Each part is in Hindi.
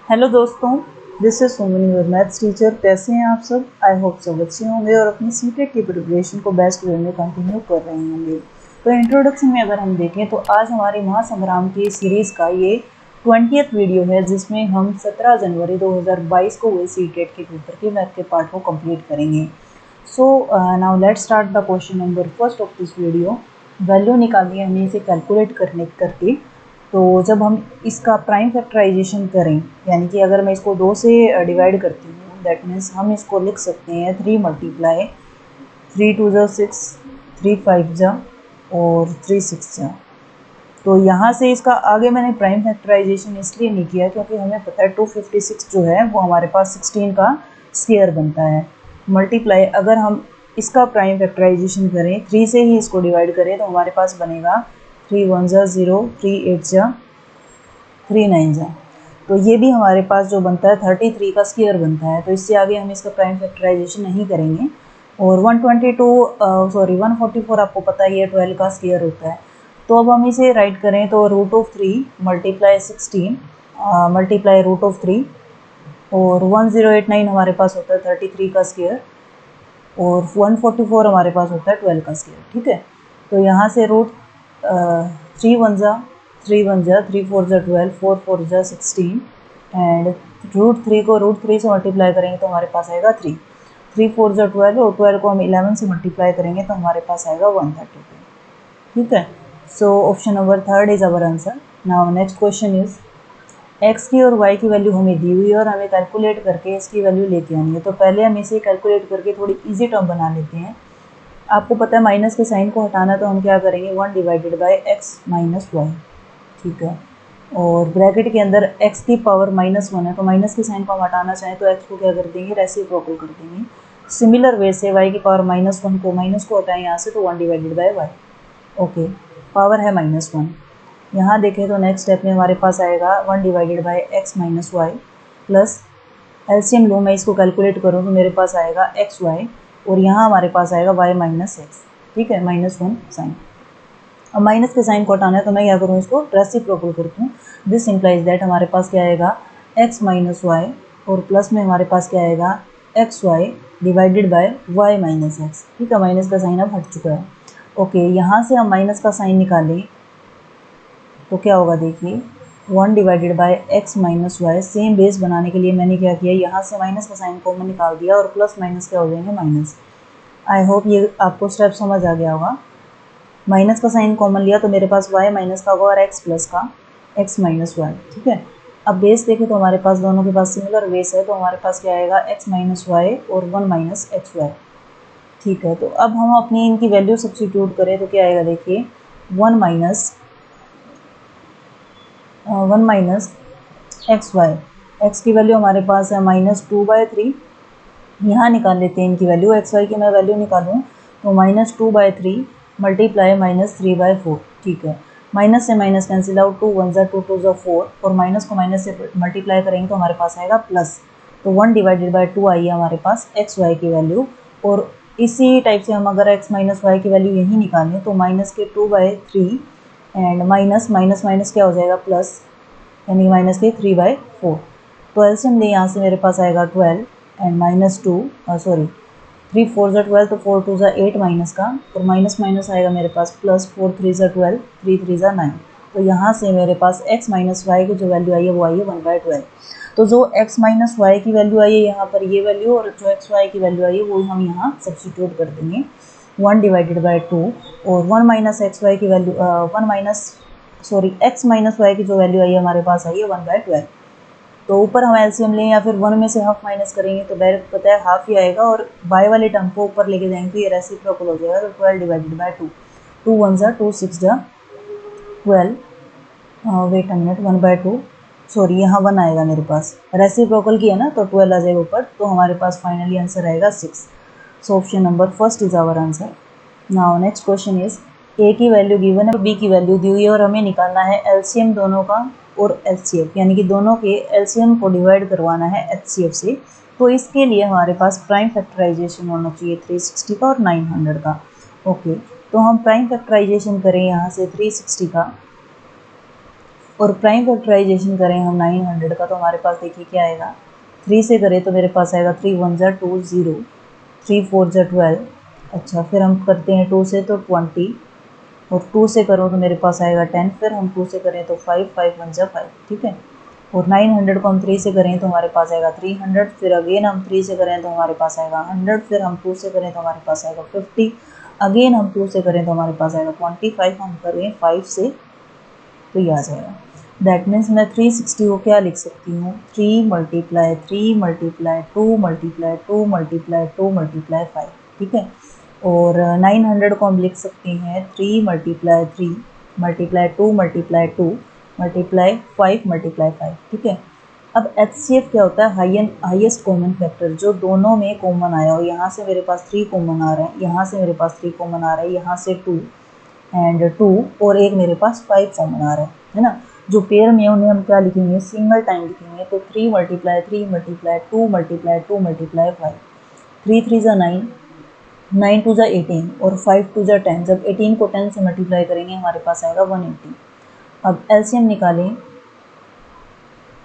हेलो दोस्तों, this is Suman your maths teacher. कैसे हैं आप सब? आई होप सब अच्छे होंगे और अपनी सीटेट की प्रिपरेशन को बेस्ट वे में कंटिन्यू कर रहे होंगे। तो इंट्रोडक्शन में अगर हम देखें तो आज हमारे महासंग्राम की सीरीज़ का ये 20th वीडियो है, जिसमें हम 17 जनवरी 2022 को हुए सीटेट के पेपर के मैथ के पार्ट को कंप्लीट करेंगे। So now let's start the question number first of this video. Value निकालनी है हमें इसे कैलकुलेट करके। तो जब हम इसका प्राइम फैक्टराइजेशन करें, यानी कि अगर मैं इसको 2 से डिवाइड करती हूँ, दैट मीन्स हम इसको लिख सकते हैं 3 मल्टीप्लाई 3 2 जा 6, 3 5 जा और 3 6 जा। तो यहाँ से इसका आगे मैंने प्राइम फैक्टराइजेशन इसलिए नहीं किया क्योंकि हमें पता है 256 जो है वो हमारे पास 16 का स्क्वायर बनता है। मल्टीप्लाई अगर हम इसका प्राइम फैक्टराइजेशन करें, 3 से ही इसको डिवाइड करें तो हमारे पास बनेगा 3 1 जा 0, 3 8 जा 3 9 जा। तो ये भी हमारे पास जो बनता है 33 का स्क्वायर बनता है। तो इससे आगे हम इसका प्राइम फैक्टराइजेशन नहीं करेंगे। और 144 आपको पता ही है 12 का स्क्वायर होता है। तो अब हम इसे राइट करें तो √3 मल्टीप्लाई 16 मल्टीप्लाई √3 और 1089 हमारे पास होता है 33 का स्क्वायर और 144 हमारे पास होता है 12 का स्क्वायर। ठीक है, तो यहाँ से √3 1 जा 3 1 जा 3 4 जा 12, 4 4 जा 16 एंड √3 को √3 से मल्टीप्लाई करेंगे तो हमारे पास आएगा 3, 3 4 जा 12 और 12 को हम 11 से मल्टीप्लाई करेंगे तो हमारे पास आएगा 132। ठीक है, so option number 3 is our answer. Now next question is x की और वाई की वैल्यू हमें दी हुई है और हमें कैलकुलेट करके इसकी वैल्यू लेके आनी है। तो पहले हम इसे कैलकुलेट करके थोड़ी इजी टर्म बना लेते हैं। आपको पता है माइनस के साइन को हटाना, तो हम क्या करेंगे 1 divided by x minus y. ठीक है, और ब्रैकेट के अंदर x की पावर -1 है तो माइनस के साइन को हम हटाना चाहें तो x को क्या कर देंगे, रेसिप्रोकल कर देंगे। सिमिलर वे से y की पावर -1 को माइनस को हटाएं यहाँ से तो 1 divided by y. Okay, power है -1। यहाँ देखें तो नेक्स्ट स्टेप में हमारे पास आएगा 1 divided by x minus y plus LCM लो मैं इसको कैलकुलेट करूँ तो मेरे पास आएगा एक्स वाई और यहाँ हमारे पास आएगा वाई माइनस एक्स। ठीक है, -1 साइन। अब माइनस के साइन को हटाना है तो मैं क्या करूँ, इसको रेसिप्रोकल करती हूँ। दिस इम्प्लाइज दैट हमारे पास क्या आएगा x माइनस वाई और प्लस में हमारे पास क्या आएगा x y divided by y minus x. ठीक है, माइनस का साइन अब हट चुका है। ओके, यहाँ से हम माइनस का साइन निकालें तो क्या होगा, देखिए 1 divided by x minus y. Same base बनाने के लिए मैंने क्या किया, यहाँ से माइनस का साइन कॉमन निकाल दिया और प्लस माइनस क्या हो जाएंगे माइनस। आई होप ये आपको स्टेप समझ आ गया होगा। माइनस का साइन कॉमन लिया तो मेरे पास y माइनस का होगा और x प्लस का x माइनस वाई। ठीक है, अब बेस देखें तो हमारे पास दोनों के पास सिमिलर बेस है तो हमारे पास क्या आएगा x माइनस वाई और 1 माइनस एक्स वाई। ठीक है, तो अब हम अपनी इनकी वैल्यू सब्स्टिट्यूट करें तो क्या आएगा, देखिए 1 माइनस एक्स वाई। एक्स की वैल्यू हमारे पास है -2/3। यहाँ निकाल लेते हैं इनकी वैल्यू। एक्स वाई की मैं वैल्यू निकालूँ तो -2/3 मल्टीप्लाई -3/4। ठीक है, माइनस से माइनस कैंसिल आउट, 2 1 जा 2 2 जा 4 और माइनस को माइनस से मल्टीप्लाई करेंगे तो हमारे पास आएगा प्लस। तो 1 डिवाइडेड बाई 2 आई है हमारे पास एक्स वाई की वैल्यू। और इसी टाइप से हम अगर एक्स माइनस वाई की वैल्यू यहीं निकालें तो माइनस के 2/3 एंड माइनस माइनस माइनस क्या हो जाएगा प्लस, यानी माइनस के 3/4। तो एलसीएम ले, यहाँ से मेरे पास आएगा 12 एंड -2 3 4 जा 12 तो 4 2 जा 8 माइनस का और माइनस माइनस आएगा मेरे पास प्लस, 4 3 जा 12 3 3 जा 9। तो यहाँ से मेरे पास x माइनस वाई की जो वैल्यू आई है वो आई है 1/12। तो जो x माइनस वाई की वैल्यू आई है यहाँ पर ये वैल्यू और जो एक्स वाई की वैल्यू आई है वो हम यहाँ सब्स्टिट्यूट कर देंगे 1 डिवाइडेड बाई 2 और 1 माइनस एक्स वाई की वैल्यू x माइनस वाई की जो वैल्यू आई है हमारे पास आई है 1/12। तो ऊपर हम एलसीएम लें या फिर 1 में से हाफ माइनस करेंगे तो डायरेक्ट पता है हाफ ही आएगा और बाय वाले टर्म को ऊपर लेके जाएंगे तो ये रेसिप्रोकल हो जाएगा। तो 12 डिवाइडेड बाय 2, 2 1 जा 2 6 जा 12, वेट अ मिनट 1/2 सॉरी यहाँ 1 आएगा मेरे पास, रेसिप्रोकल की है ना तो 12 आ जाएगा ऊपर। तो हमारे पास फाइनली आंसर आएगा 6। So option number first is our answer. Now next question is a की वैल्यू गिवन है और बी की वैल्यू दी हुई है और हमें निकालना है एलसीएम दोनों का और एचसीएफ, यानी कि दोनों के एलसीएम को डिवाइड करवाना है एचसीएफ से। तो इसके लिए हमारे पास प्राइम फैक्टराइजेशन होना चाहिए 360 का और 900 का। ओके, तो हम प्राइम फैक्टराइजेशन करें यहाँ से 360 का और प्राइम फैक्टराइजेशन करें हम 900 का, तो हमारे पास देखिए क्या आएगा, 3 से करें तो मेरे पास आएगा 3 1 जा 2 0, 3 4 जा 12, अच्छा फिर हम करते हैं 2 से तो 20, और 2 से करो तो मेरे पास आएगा 10, फिर हम 2 से करें तो 5 5 1 जा 5, ठीक है। और 900 को हम 3 से करें तो हमारे पास आएगा 300, फिर अगेन हम 3 से करें तो हमारे पास आएगा 100, फिर हम 2 से करें तो हमारे पास आएगा 50, अगेन हम 2 से करें तो हमारे पास आएगा 25, हम करें 5 से तो ये आ जाएगा। दैट मीन्स मैं 360 को क्या लिख सकती हूँ, 3 multiply 3 multiply 2 multiply 2 multiply 2 multiply 5, ठीक है। और 900 को हम लिख सकते हैं 3 multiply 3 multiply 2 multiply 2 multiply 5 multiply 5, ठीक है। अब HCF क्या होता है, हाईएस्ट कॉमन फैक्टर, जो दोनों में कॉमन आया हो। यहाँ से मेरे पास 3 कॉमन आ रहे हैं, यहाँ से मेरे पास 3 कॉमन आ रहा है, यहाँ से 2 एंड 2, और एक मेरे पास 5 कॉमन आ रहा है ना। जो पेयर में उन्हें हम क्या लिखेंगे, सिंगल टाइम लिखेंगे। तो 3 मल्टीप्लाई 3 मल्टीप्लाई 2 मल्टीप्लाई 2 मल्टीप्लाई 5, 3 3 जा 9, 9 2 जा 18, और 5 2 जा 10। जब 18 को 10 से मल्टीप्लाई करेंगे हमारे पास आएगा 180। अब एलसीएम निकालें।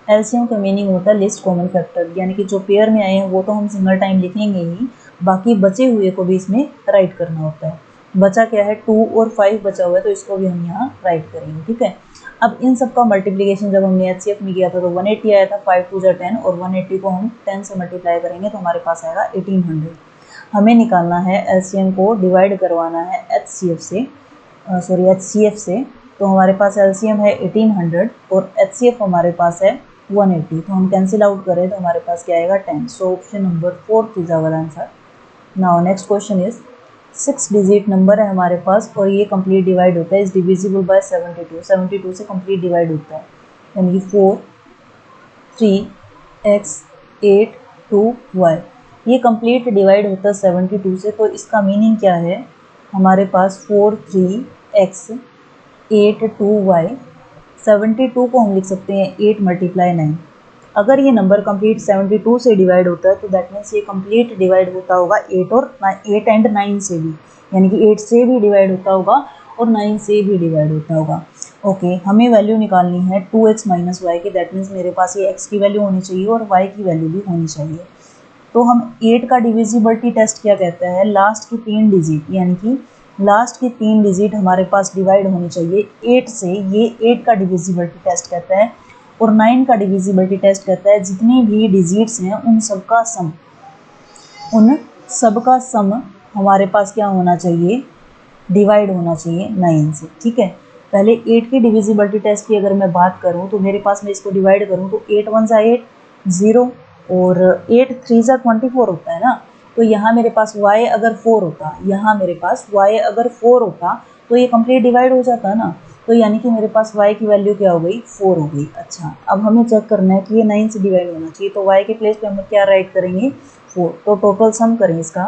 एलसीएम का मीनिंग होता है लिस्ट कॉमन फैक्टर, यानी कि जो पेयर में आए हैं वो तो हम सिंगल टाइम लिखेंगे ही, बाकी बचे हुए को भी इसमें राइट करना होता है। बचा क्या है, 2 और 5 बचा हुआ है, तो इसको भी हम यहाँ राइट करेंगे, ठीक है। अब इन सब का मल्टीप्लिकेशन जब हमने HCF में किया था तो 180 आया था, 5 2 जा 10, और 180 को हम 10 से मल्टीप्लाई करेंगे तो हमारे पास आएगा 1800। हमें निकालना है एलसीएम को, डिवाइड करवाना है HCF से, HCF से। तो हमारे पास एलसीएम है 1800 और HCF हमारे पास है 180, तो हम कैंसिल आउट करें तो हमारे पास क्या आएगा 10। So option number 4 is our answer. Now next question is 6 digit number है हमारे पास, और ये कंप्लीट डिवाइड होता है, इज डिविजिबल बाय 72, 72 से कंप्लीट डिवाइड होता है, यानी कि 4 3 x 8 2 y, ये कंप्लीट डिवाइड होता है 72 से। तो इसका मीनिंग क्या है, हमारे पास 4 3 x 8 2 y, 72 को हम लिख सकते हैं 8 मल्टीप्लाई 9। अगर ये नंबर कंप्लीट 72 से डिवाइड होता है तो दैट मीन्स ये कंप्लीट डिवाइड होता होगा 8 एंड 9 से भी, यानी कि 8 से भी डिवाइड होता होगा और 9 से भी डिवाइड होता होगा। ओके, हमें वैल्यू निकालनी है 2x माइनस वाई की। दैट मीन्स मेरे पास ये x की वैल्यू होनी चाहिए और y की वैल्यू भी होनी चाहिए। तो हम 8 का डिविजिबिलिटी टेस्ट क्या कहता है, लास्ट की 3 डिजिट, यानी कि लास्ट की 3 डिजिट हमारे पास डिवाइड होनी चाहिए 8 से, ये 8 का डिविजिबिलिटी टेस्ट कहता है। और 9 का डिविजिबिलिटी टेस्ट कहता है जितनी भी डिजिट्स हैं उन सब का सम हमारे पास क्या होना चाहिए, डिवाइड होना चाहिए 9 से, ठीक है। पहले 8 की डिविजिबिलिटी टेस्ट की अगर मैं बात करूं तो मेरे पास मैं इसको डिवाइड करूं तो 8 1 जा 8 0, और 8 3 जा 24 होता है ना। तो यहाँ मेरे पास y अगर 4 होता, यहाँ मेरे पास y अगर 4 होता तो ये कंप्लीट डिवाइड हो जाता है ना। तो यानी कि मेरे पास y की वैल्यू क्या हो गई, 4 हो गई। अच्छा, अब हमें चेक करना है कि ये 9 से डिवाइड होना चाहिए, तो y के प्लेस पे हम क्या राइट करेंगे, 4। तो टोटल सम करें इसका,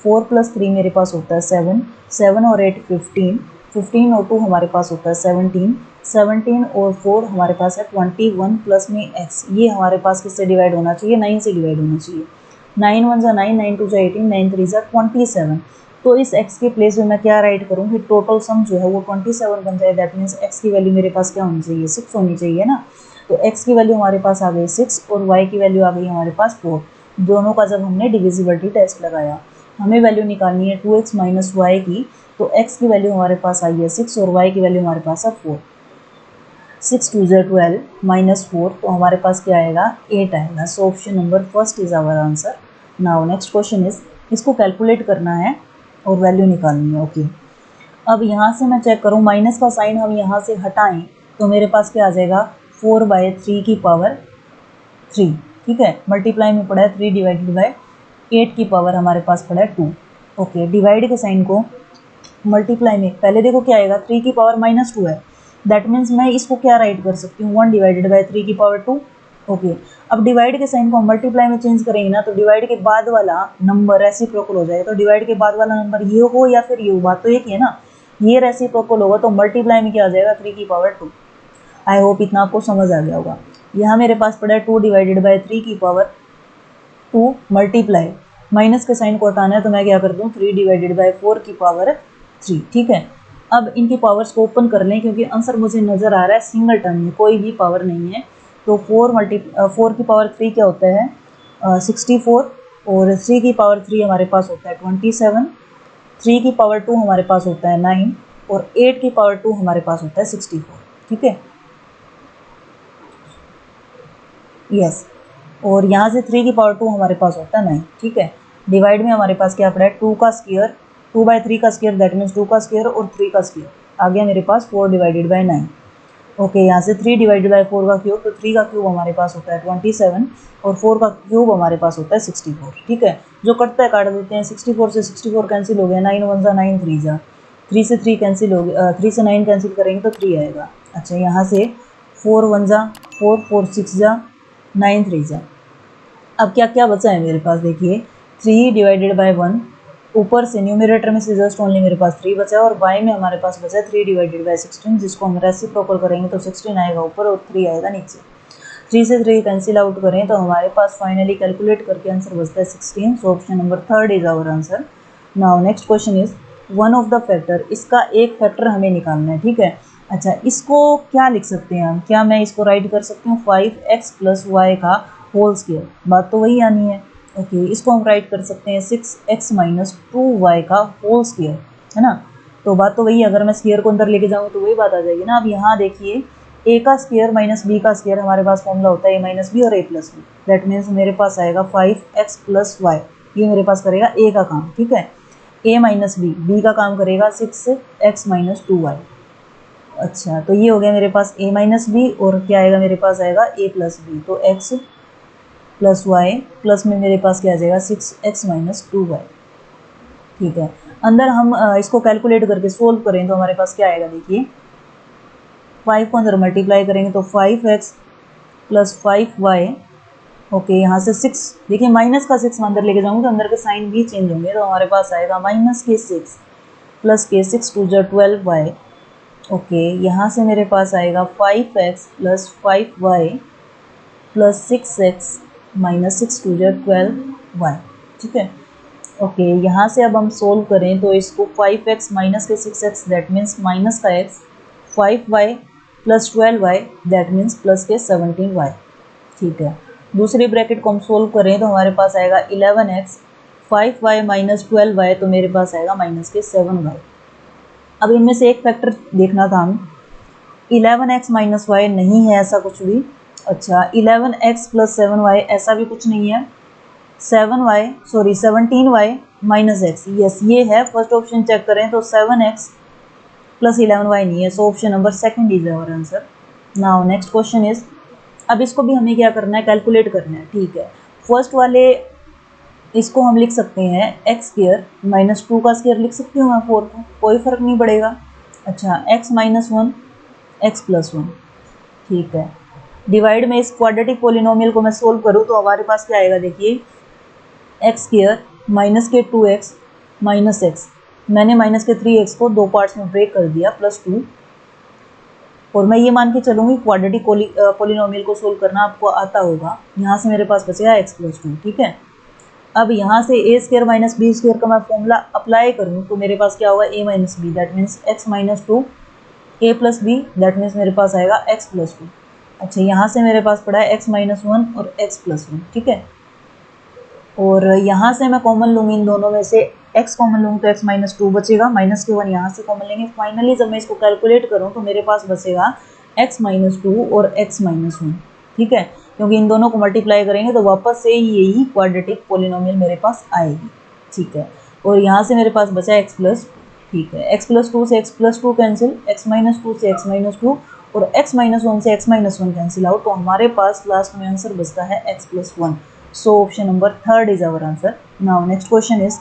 4 + 3 मेरे पास होता है 7, 7 और 8 15, 15 और 2 हमारे पास होता है 17, 17 और 4 हमारे पास है 21 प्लस में x, ये हमारे पास किससे डिवाइड होना चाहिए, 9 से डिवाइड होना चाहिए। 9 1 जा 9, 9 2 जा 18, 9 3 जा 27। तो इस x के प्लेस में मैं क्या राइट करूँ कि टोटल सम जो है वो 27 बन जाए। दैट मीन्स x की वैल्यू मेरे पास क्या होनी चाहिए, 6 होनी चाहिए ना। तो x की वैल्यू हमारे पास आ गई 6 और y की वैल्यू आ गई हमारे पास 4। दोनों का जब हमने डिविजिबिलिटी टेस्ट लगाया, हमें वैल्यू निकालनी है 2x माइनस वाई की। तो x की वैल्यू हमारे पास आई है 6 और y की वैल्यू हमारे पास है 4। 6 2 जा 12 माइनस 4, तो हमारे पास क्या आएगा, 8 आएगा। So option number 1 is our answer. Now next question is, इसको कैलकुलेट करना है और वैल्यू निकालनी है। ओके, अब यहाँ से मैं चेक करूँ, माइनस का साइन हम यहाँ से हटाएं तो मेरे पास क्या आ जाएगा, 4/3 की पावर 3, ठीक है। मल्टीप्लाई में पड़ा है 3 डिवाइडेड बाय 8 की पावर हमारे पास पड़ा है 2। ओके, डिवाइड के साइन को मल्टीप्लाई में पहले देखो क्या आएगा, 3 की पावर -2 है। दैट मीन्स मैं इसको क्या राइट कर सकती हूँ, 1/3 की पावर 2। ओके, अब डिवाइड के साइन को हम मल्टीप्लाई में चेंज करेंगे ना, तो डिवाइड के बाद वाला नंबर रेसिप्रोकल हो जाएगा। तो डिवाइड के बाद वाला नंबर ये हो या फिर ये हो, बात तो एक ही है ना। ये रेसिप्रोकल होगा तो मल्टीप्लाई में क्या आ जाएगा, 3 की पावर 2। आई होप इतना आपको समझ आ गया होगा। यहाँ मेरे पास पड़ा है 2/3 की पावर 2 मल्टीप्लाई, माइनस के साइन को हटाना है तो मैं क्या कर दूँ, 3/4 की पावर 3, ठीक है। अब इनकी पावर्स को ओपन कर लें क्योंकि आंसर मुझे नज़र आ रहा है सिंगल टर्म में, कोई भी पावर नहीं है। तो 4 की पावर 3 क्या होता है 64, और 3 की पावर 3 हमारे पास होता है 27, 3 की पावर 2 हमारे पास होता है 9, और 8 की पावर 2 हमारे पास होता है 64। ठीक है, यस। और यहाँ से 3 की पावर 2 हमारे पास होता है 9। ठीक है, डिवाइड में हमारे पास क्या पड़ा है 2 का स्क्वायर, 2/3 का स्क्वायर दैट मीन्स 2 का स्क्वायर और 3 का स्क्वायर, आ गया मेरे पास 4 डिवाइडेड बाई 9। ओके, यहाँ से 3 डिवाइडेड बाई 4 का क्यूब, तो 3 का क्यूब हमारे पास होता है 27, और 4 का क्यूब हमारे पास होता है 64। ठीक है, जो कटता है काट देते हैं, 64 से 64 कैंसिल हो गया, 9 1 जा 9 3 जा, 3 से 3 कैंसिल हो गया, 3 से 9 कैंसिल करेंगे तो 3 आएगा। अच्छा, यहाँ से 4 1 जा 4, 4 6 जा, 9 3 जा। अब क्या क्या बचा है मेरे पास, देखिए 3 डिवाइडेड बाई 1, ऊपर से न्यूमरेटर में से जस्ट ओनली मेरे पास 3 बचा है, और बाई में हमारे पास बचा है 3 डिवाइडेड बाई 16, जिसको हम रेसिप्रोकल करेंगे तो 16 आएगा ऊपर और 3 आएगा नीचे। 3 से 3 कैंसिल आउट करें तो हमारे पास फाइनली कैलकुलेट करके आंसर बचता है 16। So option number 3 is our answer. Now next question is one of the factor, इसका एक फैक्टर हमें निकालना है। ठीक है, अच्छा इसको क्या लिख सकते हैं हम, क्या मैं इसको राइट कर सकती हूँ 5x प्लस वाई का होल स्क्वायर, बात तो वही आनी है। ओके, इसको हम राइट कर सकते हैं 6x माइनस 2y का होल स्क्वायर, है ना। तो बात तो वही, अगर मैं स्क्वायर को अंदर लेके जाऊँ तो वही बात आ जाएगी ना। अब यहाँ देखिए a का स्क्वायर माइनस b का स्क्वायर, हमारे पास फॉर्मूला होता है a माइनस बी और a plus b, that means मेरे पास आएगा 5x प्लस वाई, ये मेरे पास करेगा a का काम। ठीक है, a माइनस बी का काम करेगा 6x माइनस 2y। अच्छा, तो ये हो गया मेरे पास a माइनस बी, और क्या आएगा मेरे पास आएगा a प्लस बी, तो x प्लस वाई प्लस में मेरे पास क्या आ जाएगा 6x माइनस 2y। ठीक है, अंदर हम इसको कैलकुलेट करके सोल्व करें तो हमारे पास क्या आएगा, देखिए 5 को अंदर मल्टीप्लाई करेंगे तो 5x प्लस 5y। ओके, यहाँ से 6, देखिए माइनस का 6 अंदर लेके जाऊँगी तो अंदर के साइन भी चेंज होंगे, तो हमारे पास आएगा माइनस के 6 प्लस के 6 2 जा 12y। ओके, यहाँ से मेरे पास आएगा 5x plus 5y plus 6x minus 6 2 जा 12y। ठीक है, ओके, यहाँ से अब हम सोल्व करें तो इसको 5x माइनस के 6x दैट मीन्स माइनस का x, 5y plus 12y that means plus के 17y। ठीक है, दूसरी ब्रैकेट को हम सोल्व करें तो हमारे पास आएगा 11x, 5y माइनस 12y, तो मेरे पास आएगा माइनस के 7y। अब इनमें से एक फैक्टर देखना था हम, 11x माइनस वाई नहीं है ऐसा कुछ भी। अच्छा, 11x प्लस 7y ऐसा भी कुछ नहीं है। 17y माइनस एक्स, यस ये है। फर्स्ट ऑप्शन चेक करें तो 7x प्लस 11y नहीं है, so option number second is our answer. Now next question is, अब इसको भी हमें क्या करना है, कैलकुलेट करना है। ठीक है, फर्स्ट वाले इसको हम लिख सकते हैं एक्स स्क्वायर माइनस 2 का स्क्वायर लिख सकती हूँ मैं 4 को, कोई फ़र्क नहीं पड़ेगा। अच्छा, x माइनस 1 x प्लस 1। ठीक है, डिवाइड में इस क्वाड्रेटिक पोलिनोमियल को मैं सोल्व करूँ तो हमारे पास क्या आएगा, देखिए एक्स स्क्वायर माइनस के 2x माइनस एक्स, मैंने माइनस के 3x को दो पार्ट्स में ब्रेक कर दिया प्लस 2, और मैं ये मान के चलूँगी क्वाड्रेटिक पोलिनोमियल को सोल्व करना आपको आता होगा। यहाँ से मेरे पास बचेगा x प्लस 2। ठीक है, अब यहाँ से ए स्क्वायर माइनस बी स्क्वायर का मैं फॉर्मूला अप्लाई करूँ तो मेरे पास क्या होगा a minus b that means x minus 2, a plus b that means मेरे पास आएगा x प्लस 2। अच्छा, यहाँ से मेरे पास पड़ा है x माइनस 1 और x प्लस 1। ठीक है, और यहाँ से मैं कॉमन लूँगी इन दोनों में से, x कॉमन लूँगी तो x माइनस 2 बचेगा, माइनस के 1 यहाँ से कॉमन लेंगे। फाइनली जब मैं इसको कैलकुलेट करूँ तो मेरे पास बचेगा x माइनस 2 और x माइनस 1। ठीक है, क्योंकि इन दोनों को मल्टीप्लाई करेंगे तो वापस से यही क्वाड्रेटिक पोलिनोमियल मेरे पास आएगी। ठीक है, और यहाँ से मेरे पास बचा x प्लस, ठीक है x प्लस 2 से x plus 2 cancel, x minus 2 से x माइनस 2 और x माइनस 1 से x माइनस 1 कैंसिल आउट, तो हमारे पास लास्ट में आंसर बचता है x plus 1। So option number 3 is our answer. Now next question is,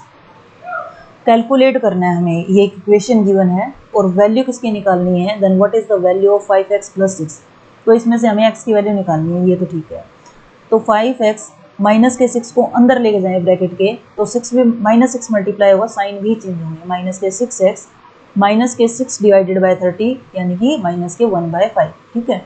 calculate करना है हमें, ये इक्वेशन गिवन है और वैल्यू किसकी निकालनी है, then what is the value of 5x plus 6, तो इसमें से हमें x की वैल्यू निकालनी है, ये तो ठीक है। तो 5x माइनस के 6 को अंदर लेके जाएँ ब्रैकेट के, तो 6 में माइनस 6 मल्टीप्लाई होगा, साइन भी चेंज होंगे, माइनस के 6x माइनस के 6 डिवाइडेड बाई 30 यानी कि माइनस के 1/5। ठीक है,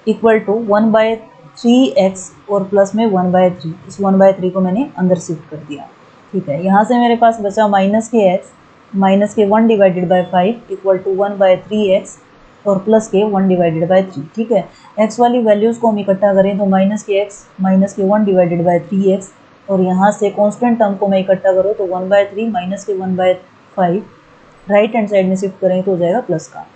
इक्वल टू 1/3x और प्लस में 1/3, इस 1/3 को मैंने अंदर शिफ्ट कर दिया। ठीक है, यहाँ से मेरे पास बचा माइनस के x माइनस के 1 divided bye 5 equal to 1/3x और प्लस के 1 डिवाइडेड बाय 3। ठीक है, x वाली वैल्यूज़ को हम इकट्ठा करें तो माइनस के x माइनस के 1 डिवाइडेड बाय 3x और यहाँ से कांस्टेंट टर्म को मैं इकट्ठा करूँ तो 1/3 माइनस के 1/5 राइट हैंड साइड में शिफ्ट करें तो हो जाएगा प्लस का।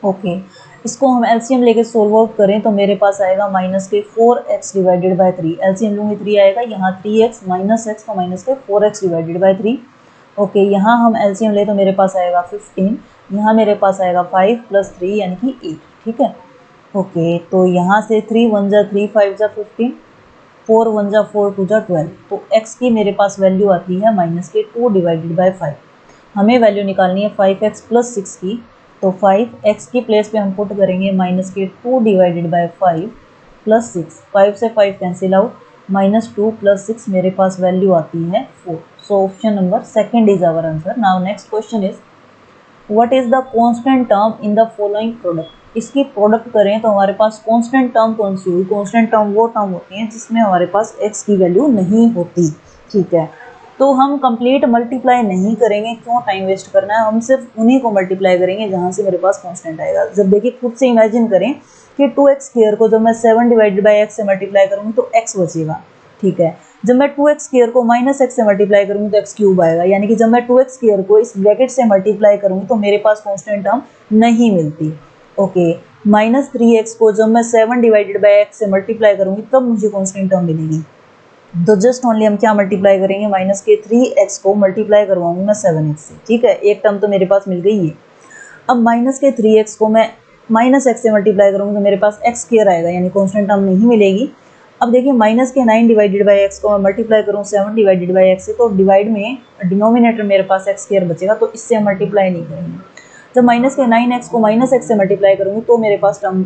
ओके, इसको हम एलसीएम लेके सोल्व आउट करें तो मेरे पास आएगा माइनस के 4x डिवाइडेड बाय 3। एलसीएम लूँगी 3 आएगा, यहाँ 3x माइनस एक्स तो माइनस के 4x डिवाइडेड बाय 3। ओके, यहाँ हम एलसीएम ले तो मेरे पास आएगा 15, यहाँ मेरे पास आएगा 5 + 3 यानी कि 8। ठीक है, ओके, तो यहाँ से 3 1 जा 3 5 जा 15, 4 1 जा 4 2 जा 12। तो x की मेरे पास वैल्यू आती है माइनस के 2 डिवाइडेड बाय 5। हमें वैल्यू निकालनी है 5x + 6 की, तो 5x की प्लेस पे हम पुट करेंगे माइनस के 2 डिवाइडेड बाय 5 + 6। 5 से 5 कैंसिल आउट, -2 + 6 मेरे पास वैल्यू आती है 4। So option number second is our answer. Now next question is what is the constant term in the following product. इसकी प्रोडक्ट करें तो हमारे पास कांस्टेंट टर्म कौन सी हुई? कांस्टेंट टर्म वो टर्म होती है जिसमें हमारे पास x की वैल्यू नहीं होती। ठीक है, तो हम कंप्लीट मल्टीप्लाई नहीं करेंगे, क्यों टाइम वेस्ट करना है, हम सिर्फ उन्हीं को मल्टीप्लाई करेंगे जहाँ से मेरे पास कांस्टेंट आएगा। जब देखिए खुद से इमेजिन करें कि 2x² को जब मैं 7 डिवाइडेड बाय x से मल्टीप्लाई करूँगी तो x बचेगा। ठीक है, जब मैं 2x² को -x से मल्टीप्लाई करूँगी तो x³ आएगा, यानी कि जब मैं 2x² को इस ब्रैकेट से मल्टीप्लाई करूँगी तो मेरे पास कांस्टेंट टर्म नहीं मिलती। ओके, -3x को जब मैं 7 डिवाइडेड बाय x से मल्टीप्लाई करूँगी तब मुझे कांस्टेंट टर्म मिलेगी। तो जस्ट ओनली हम क्या मल्टीप्लाई करेंगे, माइनस के 3x को मल्टीप्लाई करवाऊंगी मैं 7x से। ठीक है, एक टर्म तो मेरे पास मिल गई है। अब माइनस के 3x को मैं -x से मल्टीप्लाई करूँगी तो मेरे पास x² आएगा, यानी कांस्टेंट टर्म नहीं मिलेगी। अब देखिए माइनस के 9 डिवाइडेड बाय x को मैं मल्टीप्लाई करूँ 7 डिवाइडेड बाय x से, तो डिवाइड में डिनोमिनेटर मेरे पास x² बचेगा, तो इससे हम मल्टीप्लाई नहीं करेंगे। जब माइनस के 9x को -x से मल्टीप्लाई करूँगी तो मेरे पास टर्म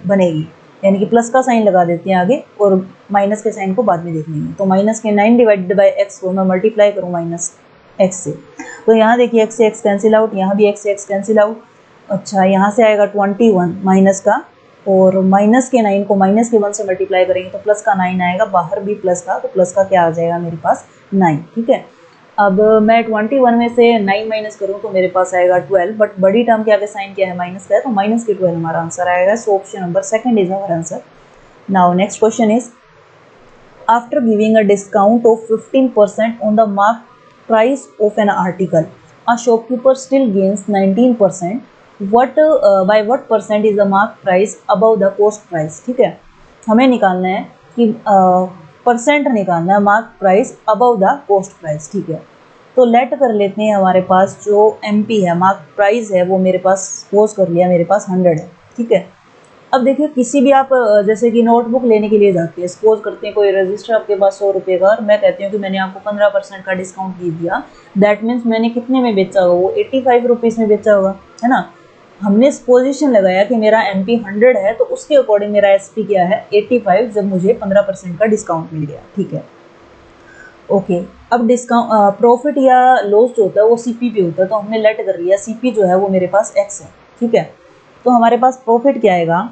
बनेगी, यानी कि प्लस का साइन लगा देते हैं आगे और माइनस के साइन को बाद में देख लेंगे। तो माइनस के 9 डिवाइडेड बाय x को मैं मल्टीप्लाई करूँ -x से, तो यहाँ देखिए x से x कैंसिल आउट, यहाँ भी x से x कैंसिल आउट। अच्छा, यहाँ से आएगा 21 माइनस का, और माइनस के 9 को माइनस के 1 से मल्टीप्लाई करेंगे तो प्लस का 9 आएगा, बाहर भी प्लस का, तो प्लस का क्या आ जाएगा मेरे पास 9। ठीक है, अब मैं 21 में से 9 माइनस करूँ तो मेरे पास आएगा 12, बट बड़ी टर्म के आगे साइन क्या है, माइनस का है, तो माइनस के 12 हमारा आंसर आएगा। So option number second is our answer. Now next question is after giving a discount of 15% on the mark price of an article a shopkeeper still gains 19%, what by what percent is the mark price above the cost price. ठीक है, हमें निकालना है कि परसेंट निकालना है mark price above the cost price. ठीक है, तो लेट कर लेते हैं हमारे पास जो MP है, मार्क प्राइस है, वो मेरे पास सपोज कर लिया मेरे पास 100 है। ठीक है, अब देखिए किसी भी आप जैसे कि नोटबुक लेने के लिए जाते हैं, सपोज करते हैं कोई रजिस्टर आपके पास 100 रुपये का, और मैं कहती हूँ कि मैंने आपको 15% का डिस्काउंट दे दिया, दैट मीन्स मैंने कितने में बेचा होगा, वो 85 रुपीज़ में बेचा होगा, है ना। हमने पोजीशन लगाया कि मेरा MP 100 है, तो उसके अकॉर्डिंग मेरा SP क्या है 85, जब मुझे 15% का डिस्काउंट मिल गया। ठीक है, ओके, अब डिस्काउंट प्रॉफिट या लॉस जो होता है वो CP पे होता है, तो हमने लेट कर लिया CP जो है वो मेरे पास X है। ठीक है, तो हमारे पास प्रॉफिट क्या आएगा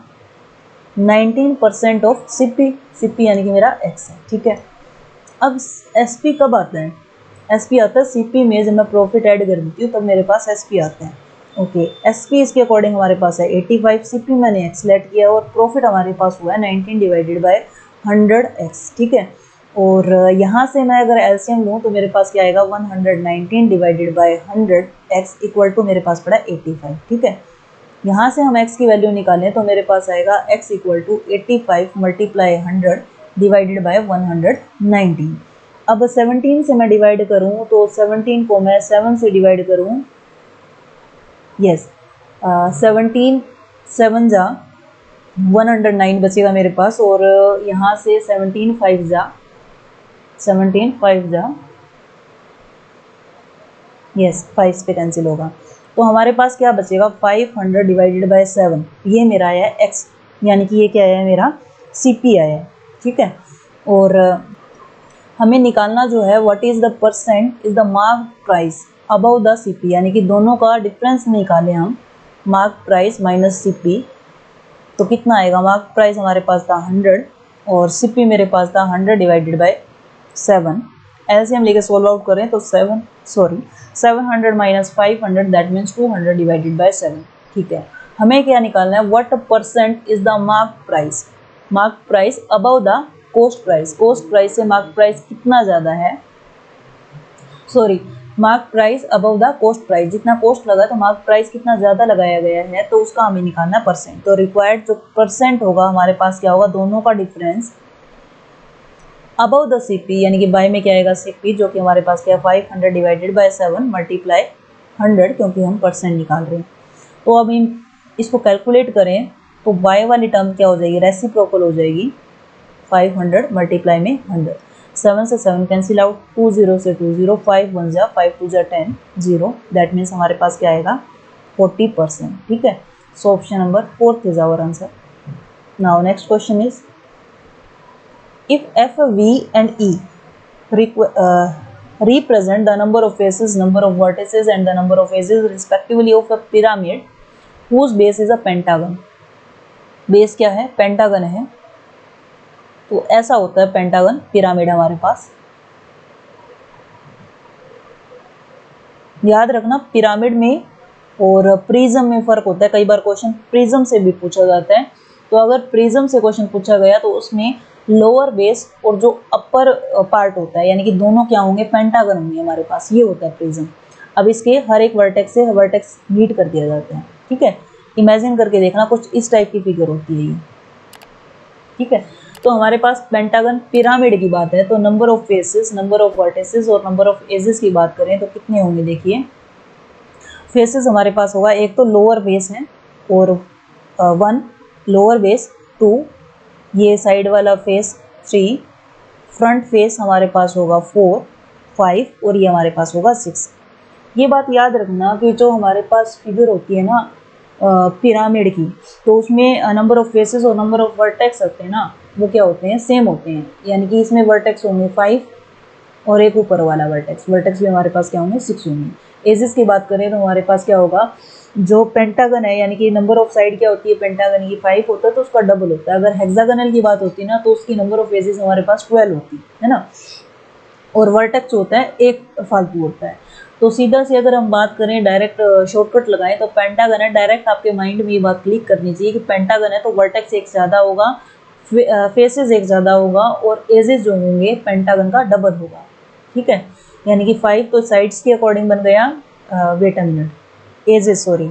19% ऑफ CP यानी कि मेरा X है। ठीक है, अब SP कब आता है, SP आता है CP में, जब मैं प्रॉफिट ऐड कर देती हूँ तब मेरे पास SP आता है। ओके, SP इसके अकॉर्डिंग हमारे पास है 85, CP मैंने X लेट किया और प्रॉफिट हमारे पास हुआ है 19 डिवाइडेड बाय 100X। ठीक है, और यहाँ से मैं अगर LCM लूँ तो मेरे पास क्या आएगा 119 divided by 100X equal to मेरे पास पड़ा 85। ठीक है, यहाँ से हम x की वैल्यू निकालें तो मेरे पास आएगा x equal to 85 multiply 100 divided by 119। अब 17 से मैं डिवाइड करूँ तो 17 को मैं 7 से डिवाइड करूँ, यस 17 7 जा 109 बचेगा मेरे पास, और यहाँ से 17 5 जा यस 5 पे कैंसिल होगा, तो हमारे पास क्या बचेगा 500 डिवाइडेड बाय 7, ये मेरा आया है x, यानी कि ये क्या आया है मेरा CP आया है। ठीक है, और हमें निकालना जो है what is the percent is the mark price above the CP, यानी कि दोनों का डिफरेंस निकालें हम, मार्क प्राइस माइनस CP, तो कितना आएगा, मार्क प्राइस हमारे पास था 100 और CP मेरे पास था 100 डिवाइडेड बाय 7, एलसीएम लेके सोल्व आउट करें तो 700 minus 500 that means 200 divided by 7। ठीक है, हमें क्या निकालना है, what percent is the mark price, mark price above the coast price, coast price से मार्क प्राइस कितना ज़्यादा है, sorry mark price above the coast price, जितना कोस्ट लगा तो मार्क प्राइस कितना ज़्यादा लगाया गया है, तो उसका हमें निकालना है परसेंट। तो रिक्वायर्ड जो परसेंट होगा हमारे पास क्या होगा, दोनों का डिफरेंस अबव द सीपी, यानी कि बाय में क्या आएगा सीपी, जो कि हमारे पास क्या 500 डिवाइडेड बाय 7 मल्टीप्लाई 100, क्योंकि हम परसेंट निकाल रहे हैं। तो अब हम इसको कैलकुलेट करें तो बाय वाली टर्म क्या हो जाएगी, रेसिप्रोकल हो जाएगी, 500 मल्टीप्लाई में 100, 7 से 7 कैंसिल आउट, 2 0 से 2 0, 5 1 जा 5 2 जा 10 0, दैट मीन्स हमारे पास क्या आएगा 40%। ठीक है, so option number 4 is our answer. Now next question is, if f, v and e represent the number of faces, number of vertices and the number of edges respectively of a pyramid whose base is a pentagon, base क्या है, पेंटागन है, तो ऐसा होता है पेंटागन पिरामिड हमारे पास। याद रखना पिरामिड में और प्रिज्म में फर्क होता है, कई बार क्वेश्चन प्रिज्म से भी पूछा जाता है, तो अगर प्रिज्म से क्वेश्चन पूछा गया तो उसमें लोअर बेस और जो अपर पार्ट होता है, यानी कि दोनों क्या होंगे, पेंटागन होंगे हमारे पास, ये होता है प्रिज्म। अब इसके हर एक वर्टेक्स से वर्टेक्स मीट कर दिया जाता है। ठीक है, इमेजिन करके देखना, कुछ इस टाइप की फिगर होती है ये। ठीक है, तो हमारे पास पेंटागन पिरामिड की बात है, तो number of faces, number of vertices और नंबर ऑफ एजेस की बात करें तो कितने होंगे, देखिए फेसेस हमारे पास होगा, एक तो लोअर बेस है और 1, लोअर बेस 2, ये साइड वाला फेस 3, फ्रंट फेस हमारे पास होगा 4 5 और ये हमारे पास होगा 6। ये बात याद रखना कि जो हमारे पास फिगर होती है ना पिरामिड की, तो उसमें नंबर ऑफ फेसेस और नंबर ऑफ वर्टेक्स होते हैं ना, वो क्या होते हैं, सेम होते हैं, यानी कि इसमें वर्टेक्स होंगे 5 और एक ऊपर वाला वर्टेक्स, वर्टेक्स भी हमारे पास क्या होंगे 6 होंगे। एजेस की बात करें तो हमारे पास क्या होगा, जो पेंटागन है, यानी कि नंबर ऑफ साइड क्या होती है पेंटागन की 5 होता है तो उसका डबल होता है। अगर हेक्सागोनल की बात होती है ना तो उसकी नंबर ऑफ एजेस हमारे पास 12 होती है ना, और वर्टेक्स होता है एक फालतू होता है। तो सीधा से अगर हम बात करें, डायरेक्ट शॉर्टकट लगाएं तो पेंटागन है, डायरेक्ट आपके माइंड में ये बात क्लिक करनी चाहिए कि पेंटागन है तो वर्टेक्स एक ज़्यादा होगा, फेसेस एक ज़्यादा होगा और एजेस जो होंगे पेंटागन का डबल होगा। ठीक है, यानी कि 5 तो साइड्स के अकॉर्डिंग बन गया, wait a minute, ages, sorry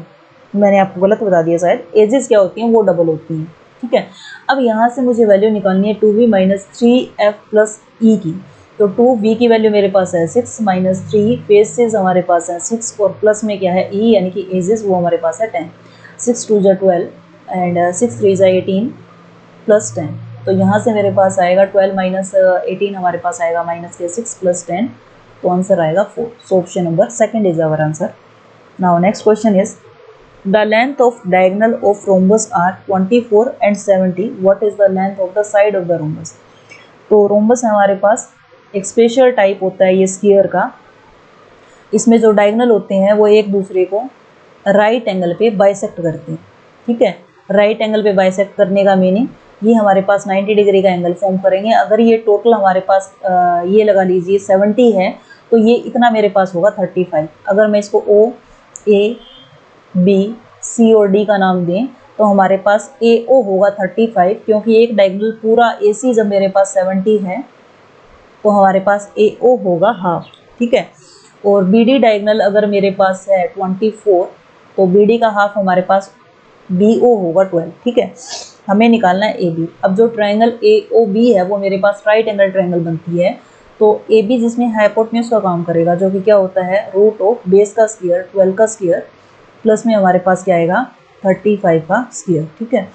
मैंने आपको गलत बता दिया शायद, एजेस क्या होती हैं वो डबल होती हैं। ठीक है, अब यहाँ से मुझे वैल्यू निकालनी है 2v माइनस 3f प्लस ई की, तो 2v की वैल्यू मेरे पास है 6 माइनस 3 फेसेस हमारे पास है 6 और प्लस में क्या है e, यानी कि एजेस वो हमारे पास है 10, 6 2 जा 12 एंड 6 3 जा 18 प्लस 10, तो यहाँ से मेरे पास आएगा 12 माइनस 18 हमारे पास आएगा माइनस के 6 प्लस 10, तो आंसर आएगा 4। So option number second is our answer. Now next question is, the length of diagonal of rhombus are 24 and 70, what is the length of the side of the rhombus. तो रोम्बस हमारे पास एक स्पेशल टाइप होता है ये स्फीयर का, इसमें जो डायगोनल होते हैं वो एक दूसरे को राइट एंगल पे बाइसेक्ट करते हैं। ठीक है, राइट एंगल पे बाइसेक्ट करने का मीनिंग ये हमारे पास 90 डिग्री का एंगल फॉर्म करेंगे। अगर ये टोटल हमारे पास ये लगा लीजिए 70 है तो ये इतना मेरे पास होगा 35। अगर मैं इसको ओ ए बी सी और डी का नाम दें तो हमारे पास ए ओ होगा 35, क्योंकि एक डायगोनल पूरा ए सी जब मेरे पास 70 है तो हमारे पास ए ओ होगा हाफ। ठीक है, और बी डी डायगोनल अगर मेरे पास है 24 तो बी डी का हाफ हमारे पास बी ओ होगा 12। ठीक है, हमें निकालना है ए बी। अब जो ट्राइंगल ए ओ बी है वो मेरे पास राइट एंगल ट्राइंगल बनती है, तो ए बी जिसमें हाइपोटेन्यूज का काम करेगा, जो कि क्या होता है रूट ऑफ बेस का स्क्वायर 12 का स्क्वायर प्लस में हमारे पास क्या आएगा 35 का स्क्वायर। ठीक है,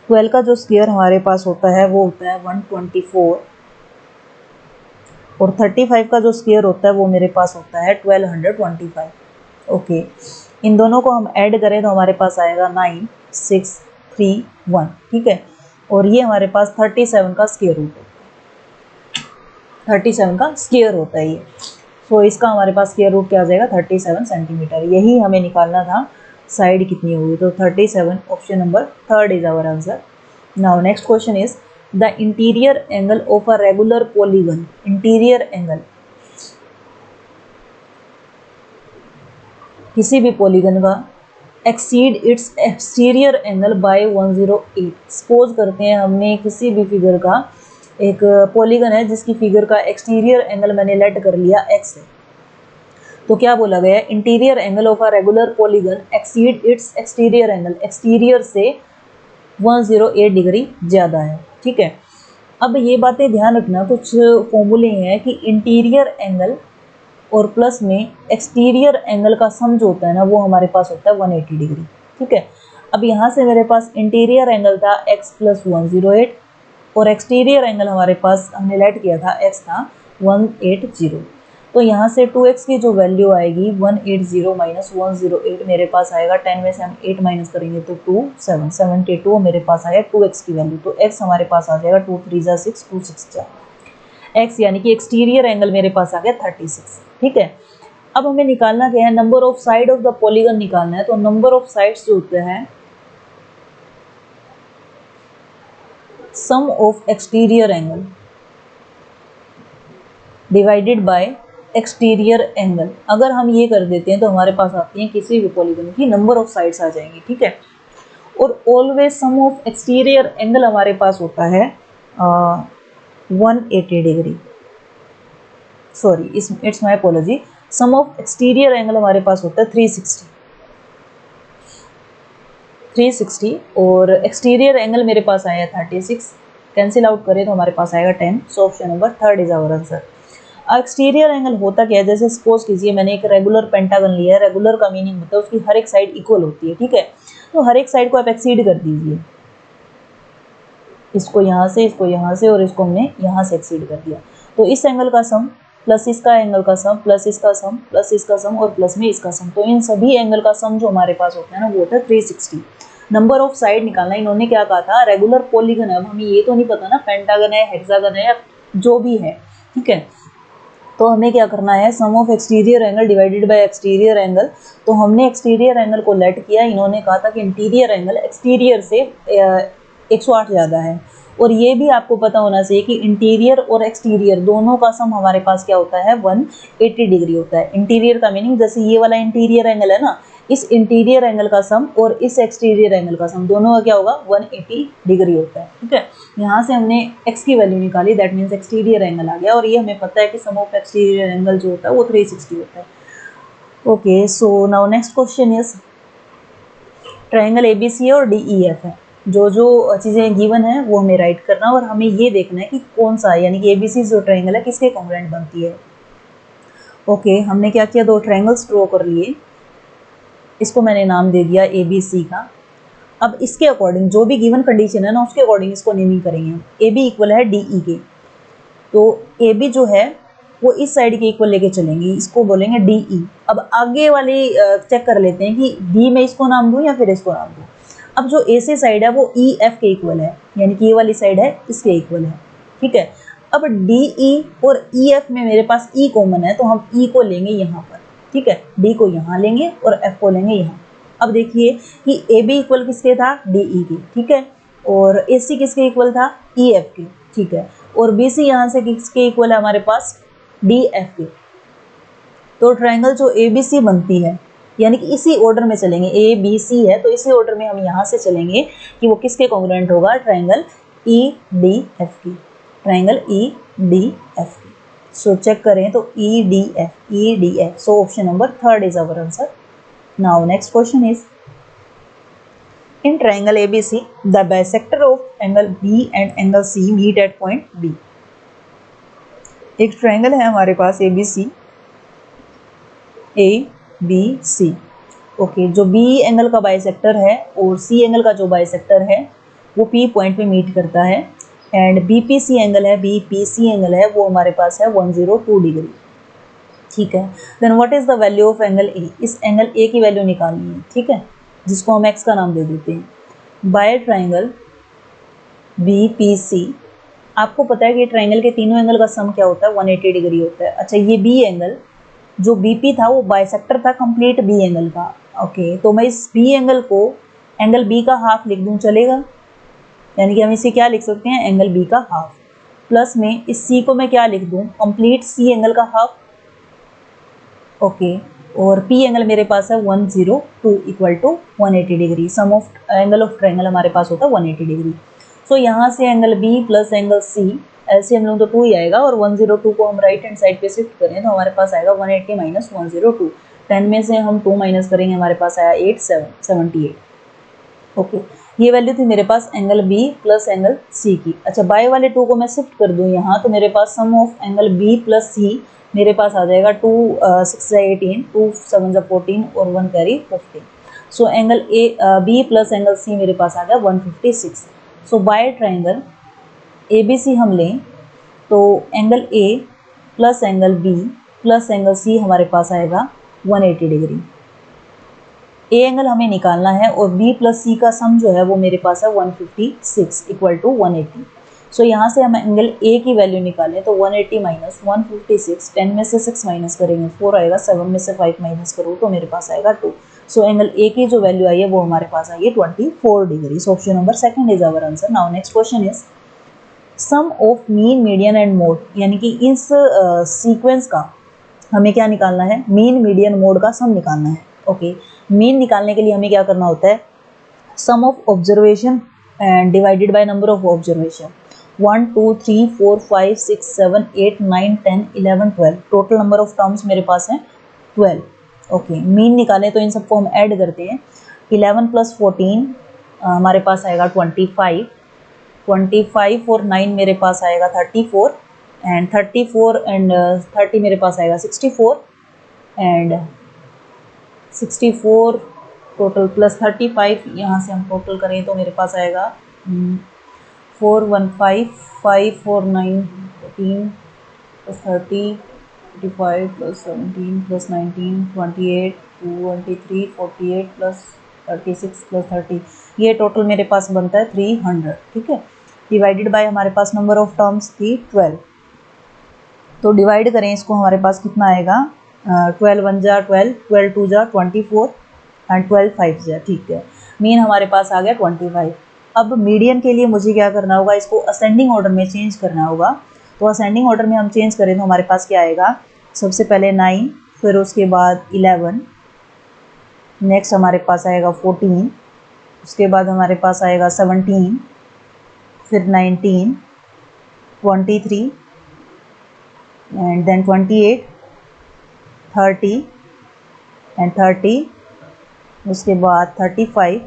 12 का जो स्क्वायर हमारे पास होता है वो होता है 124 और 35 का जो स्क्वायर होता है वो मेरे पास होता है 1225। ओके, इन दोनों को हम ऐड करें तो हमारे पास आएगा 9631। ठीक है, और ये हमारे पास 37 का स्क्वायर रूट होता है, 37 का स्क्वायर होता है ये। सो इसका हमारे पास स्क्वायर रूट क्या आ जाएगा 37 सेंटीमीटर। यही हमें निकालना था साइड कितनी होगी, तो 37 option number third is our answer. Now next question is, the interior angle of a regular polygon, interior angle किसी भी पॉलीगन का exceed its exterior angle by 108। Suppose करते हैं हमने किसी भी फिगर का, एक पॉलीगन है जिसकी फिगर का एक्सटीरियर एंगल मैंने लेट कर लिया x है, तो क्या बोला गया, interior angle of a regular polygon exceed its exterior angle, exterior से 108 डिग्री ज़्यादा है। ठीक है, अब ये बातें ध्यान रखना, कुछ फॉर्मूले हैं कि इंटीरियर एंगल और प्लस में एक्सटीरियर एंगल का सम जो होता है ना वो हमारे पास होता है 180 डिग्री। ठीक है, अब यहाँ से मेरे पास इंटीरियर एंगल था x + 108 और एक्सटीरियर एंगल हमारे पास हमने लेट किया था x था 180, तो यहाँ से 2x की जो वैल्यू आएगी 180 माइनस 108 मेरे पास आएगा, 10 में से हम 8 माइनस करेंगे तो 2 7 72 मेरे पास आया 2x की वैल्यू, तो x हमारे पास आ जाएगा 2 3 जा 6 2 6 जा x, यानी कि एक्सटीरियर एंगल मेरे पास आ गया 36। ठीक है, अब हमें निकालना क्या है, number of side of the polygon निकालना है, तो नंबर ऑफ साइड्स जो होते हैं sum of exterior angle divided by exterior angle, अगर हम ये कर देते हैं तो हमारे पास आती हैं किसी भी पॉलीगन की नंबर ऑफ साइड्स आ जाएंगी। ठीक है, और always sum of exterior angle हमारे पास होता है 180 degree, sorry it's my apology, sum of exterior angle हमारे पास होता है 360 और एक्सटीरियर एंगल मेरे पास आया 36, कैंसिल आउट करें तो हमारे पास आएगा 10, so option number 3 is our answer. Exterior angle होता क्या है, जैसे सपोज कीजिए मैंने एक रेगुलर पेंटागन लिया है, रेगुलर का मीनिंग होता है उसकी हर एक साइड इक्वल होती है। ठीक है, तो हर एक साइड को आप एक्सीड कर दीजिए, इसको यहाँ से और इसको हमने यहाँ से एक्सीड कर दिया, तो इस एंगल का सम प्लस इसका एंगल का सम प्लस इसका सम प्लस इसका सम और प्लस में इसका सम, तो इन सभी एंगल का सम जो हमारे पास होता है ना वो होता है 360। नंबर ऑफ साइड निकालना, इन्होंने क्या कहा था, रेगुलर पॉलीगन है, अब हमें ये तो नहीं पता ना पेंटागन है हेक्सागन है या जो भी है। ठीक है, तो हमें क्या करना है, sum of exterior angle divided by exterior angle, तो हमने एक्सटीरियर एंगल को लेट किया, इन्होंने कहा था कि इंटीरियर एंगल एक्सटीरियर से 108 ज़्यादा है, और ये भी आपको पता होना चाहिए कि इंटीरियर और एक्सटीरियर दोनों का सम हमारे पास क्या होता है 180 डिग्री होता है। इंटीरियर का मीनिंग जैसे ये वाला इंटीरियर एंगल है ना, इस इंटीरियर एंगल का सम और इस एक्सटीरियर एंगल का सम दोनों का क्या होगा 180 डिग्री होता है। ठीक है, यहाँ से हमने x की वैल्यू निकाली, दैट मीन्स एक्सटीरियर एंगल आ गया, और ये हमें पता है कि सम ऑफ एक्सटीरियर एंगल जो होता है वो 360 होता है। Okay, so now next question is triangle ABC और DEF है, जो चीज़ें गिवन है वो हमें राइट करना और हमें ये देखना है कि कौन सा है, यानी कि ABC जो ट्राइंगल है किसके कॉन्ग्रुएंट बनती है। ओके, हमने क्या किया, दो ट्राइंगल्स ड्रॉ कर लिए, इसको मैंने नाम दे दिया ABC का। अब इसके अकॉर्डिंग जो भी गिवन कंडीशन है ना उसके अकॉर्डिंग इसको नेमिंग करेंगे हम। AB इक्वल है DE के, तो AB जो है वो इस साइड के इक्वल लेके चलेंगे, इसको बोलेंगे DE। अब आगे वाली चेक कर लेते हैं कि D में इसको नाम दूं या फिर इसको नाम दूं। अब जो AC साइड है वो EF के इक्वल है, यानी कि ये वाली साइड है इसके इक्वल है। ठीक है, अब DE और EF में मेरे पास E कॉमन है, तो हम E को लेंगे यहाँ पर। ठीक है, D को यहाँ लेंगे और F को लेंगे यहाँ। अब देखिए कि AB इक्वल किसके था, DE के। ठीक है, और AC किसके इक्वल था, EF के। ठीक है, और BC यहाँ से किसके इक्वल है हमारे पास, DF के। तो ट्राइंगल जो ABC बनती है, यानी कि इसी ऑर्डर में चलेंगे, ABC है तो इसी ऑर्डर में हम यहाँ से चलेंगे कि वो किसके कॉन्ग्रुएंट होगा, ट्राइंगल EDF की, ट्राइंगल EDF की। सो चेक करें तो EDF, so option number 3 is our answer. Now next question is in triangle ABC the bisector of angle B and angle C meet at point B। एक ट्राइंगल है हमारे पास ABC, ABC। ओके, जो B एंगल का बाइसेक्टर है और C एंगल का जो बाइसेक्टर है वो P पॉइंट पे मीट करता है, एंड BPC एंगल है, BPC एंगल है वो हमारे पास है 102 डिग्री। ठीक है, then what is the value of angle A, इस एंगल A की वैल्यू निकालनी है। ठीक है, जिसको हम x का नाम दे देते हैं। बाय ट्राइंगल BPC, आपको पता है कि ट्राइंगल के तीनों एंगल का सम क्या होता है 180 डिग्री होता है। अच्छा, ये B एंगल जो BP था वो बाइसेक्टर था कंप्लीट B एंगल का। ओके, तो मैं इस B एंगल को एंगल B का हाफ लिख दूं, चलेगा? यानी कि हम इसे क्या लिख सकते हैं, एंगल बी का हाफ। प्लस में इस सी को मैं क्या लिख दूँ, कंप्लीट सी एंगल का हाफ। ओके, और पी एंगल मेरे पास है 102 equal to 180 degree. Sum of angle of triangle हमारे पास होता है 180 डिग्री। सो यहाँ से angle B plus angle C, ऐसे हम लोग तो 2 ही आएगा, और 102 को हम राइट हैंड साइड पे शिफ्ट करें तो हमारे पास आएगा 180 माइनस 102। 10 में से हम 2 माइनस करेंगे, हमारे पास आया 78। ओके, ये वैल्यू थी मेरे पास angle B plus angle C की। अच्छा, बाय वाले 2 को मैं शिफ्ट कर दूँ यहाँ, तो मेरे पास सम ऑफ एंगल बी प्लस सी मेरे पास आ जाएगा 2 6 18, 2 7 14 और 1 carry 15। So angle A B plus angle C मेरे पास आ गया 156। So by triangle A B C हम लें तो angle A plus angle B plus angle C हमारे पास आएगा 180 डिग्री। ए एंगल हमें निकालना है और बी प्लस सी का सम जो है वो मेरे पास है 156 इक्वल टू 180। सो यहाँ से हम एंगल ए की वैल्यू निकालें तो 180 माइनस 156, 10 में से 6 माइनस करेंगे 4 आएगा, 7 में से 5 माइनस करो तो मेरे पास आएगा 2। सो एंगल ए की जो वैल्यू आई है वो हमारे पास आई है 24 degree. So option number second is our answer. Now next question is sum of mean, median and mode, यानी कि इस सीक्वेंस का हमें क्या निकालना है, मीन मीडियन मोड का सम निकालना है। ओके, मीन निकालने के लिए हमें क्या करना होता है, sum of observation and divided by number of observation. 1 2 3 4 5 6 7 8 9 10 11 12, total number of terms मेरे पास है 12। ओके, मीन निकालें तो इन सबको हम ऐड करते हैं। 11 प्लस 14 हमारे पास आएगा 25, 25 और 9 मेरे पास आएगा 34, एंड 34 एंड 30 मेरे पास आएगा 64, एंड 64 टोटल प्लस 35, यहाँ से हम टोटल करें तो मेरे पास आएगा 415, 5 4 9 14 plus 30, 35 plus 17 plus 19 28 23 48 plus 36 plus 30, ये टोटल मेरे पास बनता है 300। ठीक है, डिवाइडेड बाय हमारे पास नंबर ऑफ टर्म्स थी 12, तो डिवाइड करें इसको, हमारे पास कितना आएगा, 12 1 जा 12, 12 2 जा 24 एंड 12 5 जा। ठीक है, मीन हमारे पास आ गया 25। अब मीडियन के लिए मुझे क्या करना होगा, इसको असेंडिंग ऑर्डर में चेंज करना होगा। तो असेंडिंग ऑर्डर में हम चेंज करें तो हमारे पास क्या आएगा, सबसे पहले 9, फिर उसके बाद 11, नेक्स्ट हमारे पास आएगा 14, उसके बाद हमारे पास आएगा 17, फिर 19, 23 एंड देन 28, 30 एंड 30, उसके बाद 35,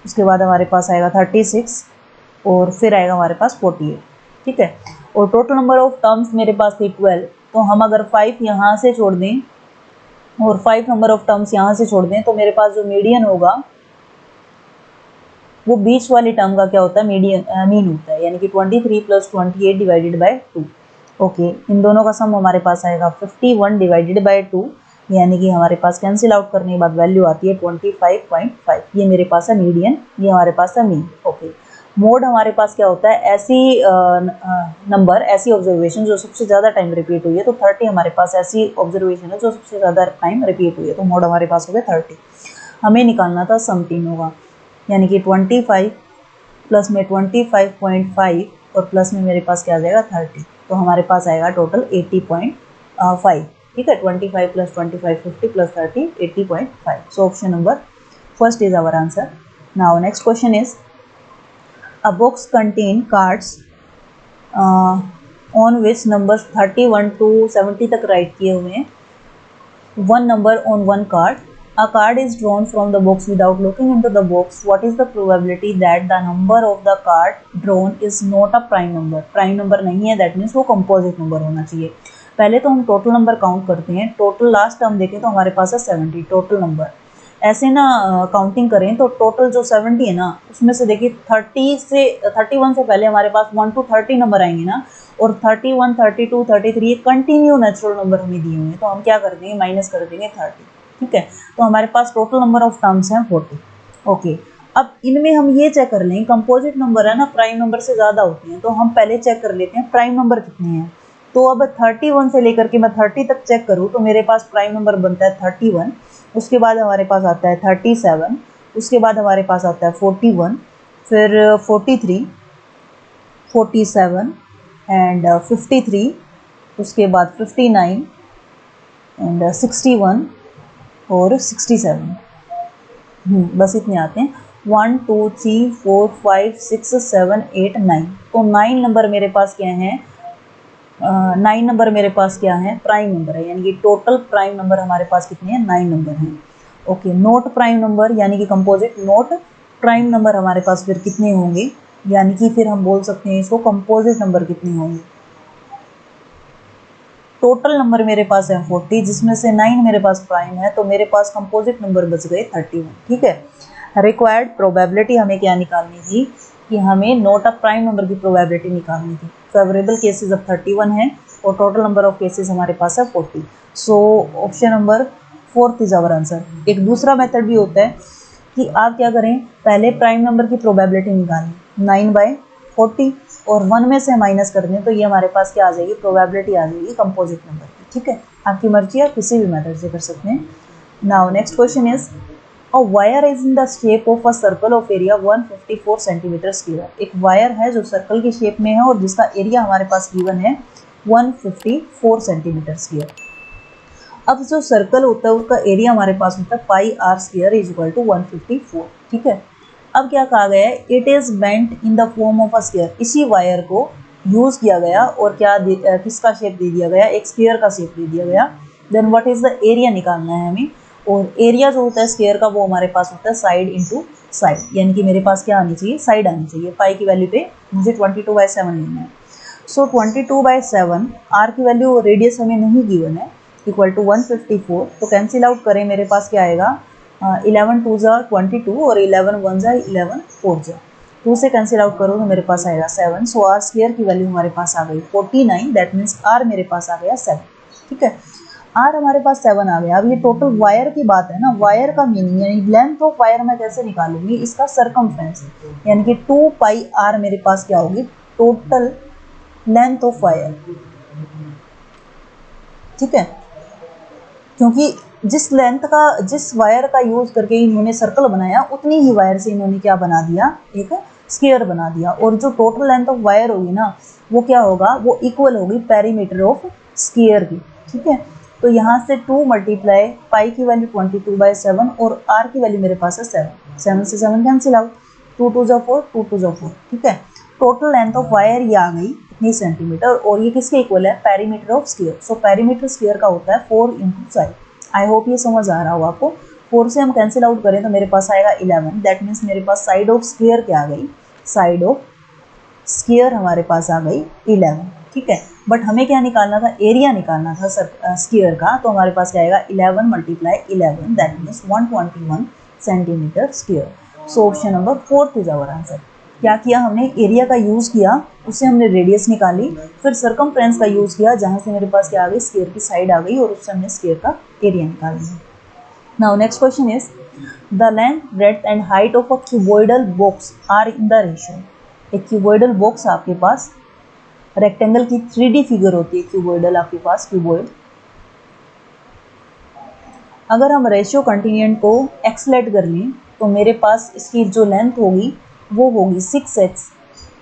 उसके बाद हमारे पास आएगा 36 और फिर आएगा हमारे पास 48। ठीक है, और टोटल नंबर ऑफ टर्म्स मेरे पास थी 12, तो हम अगर 5 यहाँ से छोड़ दें और 5 नंबर ऑफ टर्म्स यहाँ से छोड़ दें तो मेरे पास जो मीडियन होगा वो बीच वाली टर्म का क्या होता है, मीडियन मीन होता है, यानी कि 23 प्लस 28 डिवाइडेड बाय 2। ओके, इन दोनों का सम हमारे पास आएगा 51 डिवाइडेड बाय 2, यानी कि हमारे पास कैंसिल आउट करने के बाद वैल्यू आती है 25.5। ये मेरे पास है मीडियन, ये हमारे पास है मीन। ओके, मोड हमारे पास क्या होता है, ऐसी नंबर, ऐसी ऑब्जर्वेशन जो सबसे ज़्यादा टाइम रिपीट हुई है। तो 30 हमारे पास ऐसी ऑब्जर्वेशन है जो सबसे ज़्यादा टाइम रिपीट हुई है, तो मोड हमारे पास हो गया 30। हमें निकालना था सम 3 होगा, यानी कि 25 प्लस में 25.5 और प्लस में मेरे पास क्या आ जाएगा 30, तो हमारे पास आएगा टोटल 80.5। ठीक है, 25 plus 25 50 plus 30 80.5। So option number first is our answer. Now next question is a box contain cards on which numbers 31 to 70 तक राइट किए हुए हैं। One number on one card, a card is drawn from the box without looking into the box. What is the probability that the number of the card drawn is not a prime number? Prime number नहीं है, दैट मीन्स वो कंपोजिट नंबर होना चाहिए। पहले तो हम टोटल नंबर काउंट करते हैं, टोटल लास्ट टर्म देखें तो हमारे पास है 70 टोटल नंबर। ऐसे ना काउंटिंग करें तो टोटल जो 70 है ना, उसमें से देखिए 31 से पहले हमारे पास 1 to 30 नंबर आएंगे ना, और 31 32 33 ये कंटिन्यू नेचुरल नंबर हमें दिए हुए हैं, तो हम क्या कर देंगे, माइनस कर देंगे 30। ठीक है, तो हमारे पास टोटल नंबर ऑफ टर्म्स हैं 40। ओके, अब इनमें हम ये चेक कर लें, कंपोजिट नंबर है ना, प्राइम नंबर से ज़्यादा होते हैं, तो हम पहले चेक कर लेते हैं प्राइम नंबर कितने हैं। तो अब 31 से लेकर के मैं 30 तक चेक करूँ तो मेरे पास प्राइम नंबर बनता है 31, उसके बाद हमारे पास आता है 37, उसके बाद हमारे पास आता है 41, फिर 43, 47 एंड 53, उसके बाद 59 एंड 61 और 67। बस इतने आते हैं। 1 2 3 4 5 6 7 8 9। तो 9 नंबर मेरे पास क्या हैं? 9 नंबर मेरे पास क्या है? प्राइम नंबर है, यानी कि टोटल प्राइम नंबर हमारे पास कितने हैं? 9 नंबर हैं। ओके, नोट प्राइम नंबर यानी कि कंपोजिट नोट प्राइम नंबर हमारे पास फिर कितने होंगे? यानी कि फिर हम बोल सकते हैं इसको कंपोजिट नंबर कितने होंगे? टोटल नंबर मेरे पास है 40, जिसमें से 9 मेरे पास प्राइम है, तो मेरे पास कंपोजिट नंबर बच गए 31। ठीक है। रिक्वायर्ड प्रोबेबिलिटी हमें क्या निकालनी थी? कि हमें नोट ऑफ प्राइम नंबर की प्रोबेबिलिटी निकालनी थी। फेवरेबल केसेस अब 31 है और टोटल नंबर ऑफ केसेस हमारे पास है 40। So option number 4 is our answer. एक दूसरा मेथड भी होता है कि आप क्या करें, पहले प्राइम नंबर की प्रोबेबिलिटी निकालें 9/40 और 1 में से माइनस कर दें, तो ये हमारे पास क्या आ जाएगी? प्रोबेबिलिटी आ जाएगी कंपोजिट नंबर की। ठीक है, आपकी मर्जी, आप किसी भी मेथड से कर सकते हैं। Now next question is a wire is in the shape of a circle of area 154 centimetre square. एक वायर है जो सर्कल की शेप में है और जिसका एरिया हमारे पास गिवन है 154 सेंटीमीटर स्क्वायर। अब जो सर्कल होता है उसका एरिया हमारे पास होता है pi r square is equal to 154। ठीक है। अब क्या कहा गया है? It is bent in the form of a square. इसी वायर को यूज किया गया और क्या किसका शेप दे दिया गया? एक स्क्वायर का शेप दे दिया गया। Then what is the area निकालना है हमें, और एरिया जो होता है स्क्वायर का वो हमारे पास होता है साइड इंटू साइड, यानी कि मेरे पास क्या आनी चाहिए? साइड आनी चाहिए। पाई की वैल्यू पे मुझे 22/7 लेना है। सो 22/7, आर की वैल्यू रेडियस हमें नहीं गिवन है, इक्वल टू 154। तो कैंसिल आउट करें, मेरे पास क्या आएगा? 11 2 जा 22 और 11 1 जा 11 4 जा 2 से कैंसिल आउट करो तो मेरे पास आएगा 7। सो आर स्क्वायर की वैल्यू हमारे पास आ गई 49। दैट मीन्स आर मेरे पास आ गया 7। ठीक है, आर हमारे पास 7 आ गया। अब ये टोटल वायर की बात है ना, वायर का मीनिंग यानी लेंथ ऑफ वायर मैं कैसे निकालूंगी? इसका सरकमफ्रेंस, यानी कि 2 पाई आर मेरे पास क्या होगी? Total length of wire. ठीक है, क्योंकि जिस वायर का यूज करके इन्होंने सर्कल बनाया, उतनी ही वायर से इन्होंने क्या बना दिया? एक स्क्वायर बना दिया। और जो टोटल लेंथ ऑफ वायर होगी ना, वो क्या होगा? वो इक्वल होगी पेरीमीटर ऑफ स्क्वायर की। ठीक है, तो यहाँ से 2 मल्टीप्लाई पाई की वैल्यू 22/7 और आर की वैल्यू मेरे पास है 7। 7 से 7 कैंसिल आउट, 2 2 जा 4, 2 2 जा 4। ठीक है, टोटल लेंथ ऑफ वायर ये आ गई इतनी सेंटीमीटर, और ये किसके इक्वल है? Perimeter of square. So perimeter square का होता है 4 इंटू साइड। आई होप ये समझ आ रहा हो आपको। 4 से हम कैंसिल आउट करें तो मेरे पास आएगा 11। दैट मीन्स मेरे पास साइड ऑफ स्क्वायर क्या आ गई? साइड ऑफ स्क्वायर हमारे पास आ गई 11। ठीक है, बट हमें क्या निकालना था? एरिया निकालना था स्क्वायर का। तो हमारे पास क्या आएगा? 11 multiply 11, that means 121 centimetre square. So option number 4 is our answer. क्या किया हमने? एरिया का यूज़ किया, उससे हमने रेडियस निकाली, फिर सरकमफ्रेंस का यूज़ किया, जहाँ से मेरे पास क्या आ गई? स्क्वायर की साइड आ गई, और उससे हमने स्क्वायर का एरिया निकाल लिया। Now next question is the length, breadth and height of a cuboidal box are in the ratio. एक क्यूबॉइडल बॉक्स आपके पास, रेक्टेंगल की 3D फिगर होती है क्यूबॉइडल आपके पास, क्यूबॉइड। अगर हम रेशियो कंटिन्यूएंट को एक्सलेट कर लें तो मेरे पास इसकी जो लेंथ होगी वो होगी 6x,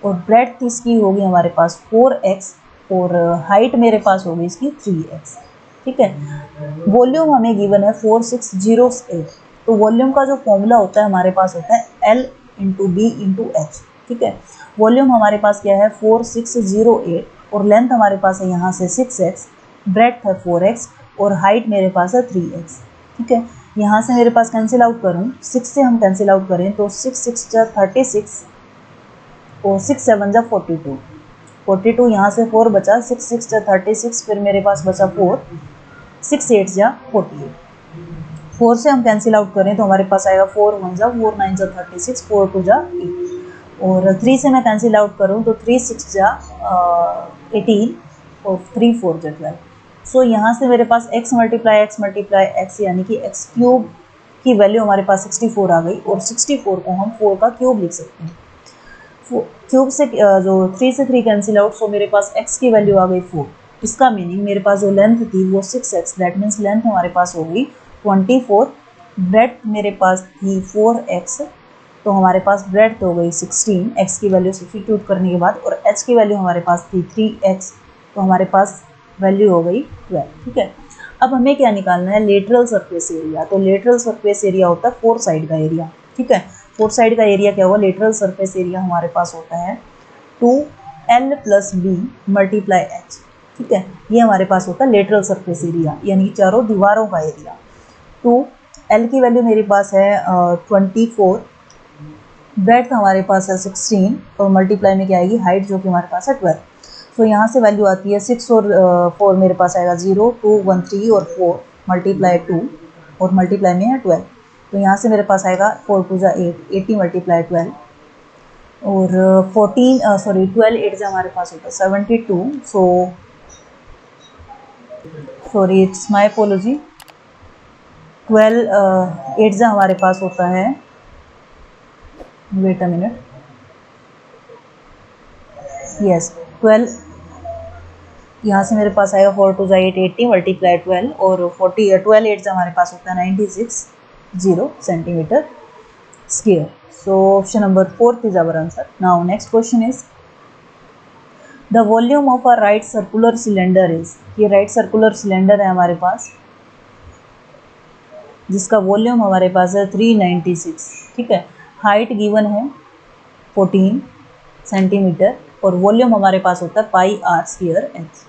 और ब्रेड्थ इसकी होगी हमारे पास 4x, और हाइट मेरे पास होगी इसकी 3x। ठीक है, वॉल्यूम हमें गिवन है 4608। तो वॉल्यूम का जो फॉर्मूला होता है हमारे पास होता है L into B into H। ठीक है, वॉल्यूम हमारे पास क्या है? 4608, और लेंथ हमारे पास है यहाँ से 6x, ब्रेड्थ है 4x, और हाइट मेरे पास है 3x। ठीक है, यहाँ से मेरे पास कैंसिल आउट करूँ, 6 से हम कैंसिल आउट करें तो 6 6 जा 36 और 6 7 जा 42, 42 यहाँ से 4 बचा, 6 6 जा 36, फिर मेरे पास बचा 4, 6 8 जा 48। 4 से हम कैंसिल आउट करें तो हमारे पास आएगा 4 1 जा 4 9 जा 36, 4 2 जा 8, और 3 से मैं कैंसिल आउट करूँ तो 3 6 जा 18 और 3 4 जा 12। सो यहाँ से मेरे पास x मल्टीप्लाई x यानी कि x क्यूब की वैल्यू हमारे पास 64 आ गई, और 64 को हम 4 का क्यूब लिख सकते हैं। क्यूब से जो 3 से 3 कैंसिल आउट, सो मेरे पास x की वैल्यू आ गई 4। इसका मीनिंग मेरे पास जो लेंथ थी वो 6x, दैट मीन्स लेंथ हमारे पास होगी 24, ब्रेड्थ मेरे पास थी 4x, तो हमारे पास ब्रेड्थ हो गई 16, एक्स की वैल्यू सब्स्टिट्यूट करने के बाद, और एच की वैल्यू हमारे पास थी 3x, तो हमारे पास वैल्यू हो गई 12। ठीक है, अब हमें क्या निकालना है, लेटरल सरफेस एरिया। तो लेटरल सरफेस एरिया होता है 4 साइड का एरिया। ठीक है, 4 साइड का एरिया क्या हुआ, लेटरल सरफेस एरिया हमारे पास होता है 2l + b × h। ठीक है, ये हमारे पास होता है लेटरल सरफेस एरिया, यानी चारों दीवारों का एरिया। तो l की वैल्यू मेरे पास है 24, ब्रेड्थ हमारे पास है 16, और मल्टीप्लाई में क्या आएगी, हाइट जो कि हमारे पास है 12। तो यहाँ से वैल्यू आती है 6 और 4 मेरे पास आएगा 0, 2, 1, 3 और 4 × 2, और मल्टीप्लाई में है 12। तो यहाँ से मेरे पास आएगा 4 × 8, 80 × 12, और 12 8 हमारे पास होता है 72। सॉरी इट्स माय अपोलॉजी, 12 8 हमारे पास होता है, वेट अ मिनट, यस 12, यहाँ से मेरे पास आएगा 4 × 8, 80 × 12, और 12 8 हमारे पास होता है 96 centimetre square. So option number 4 is our answer. Now next question is the volume of a right circular cylinder is. ये राइट सर्कुलर सिलेंडर है हमारे पास, जिसका वॉल्यूम हमारे पास है 396। ठीक है, हाइट गिवन है 14 सेंटीमीटर, और वॉल्यूम हमारे पास होता है πr²h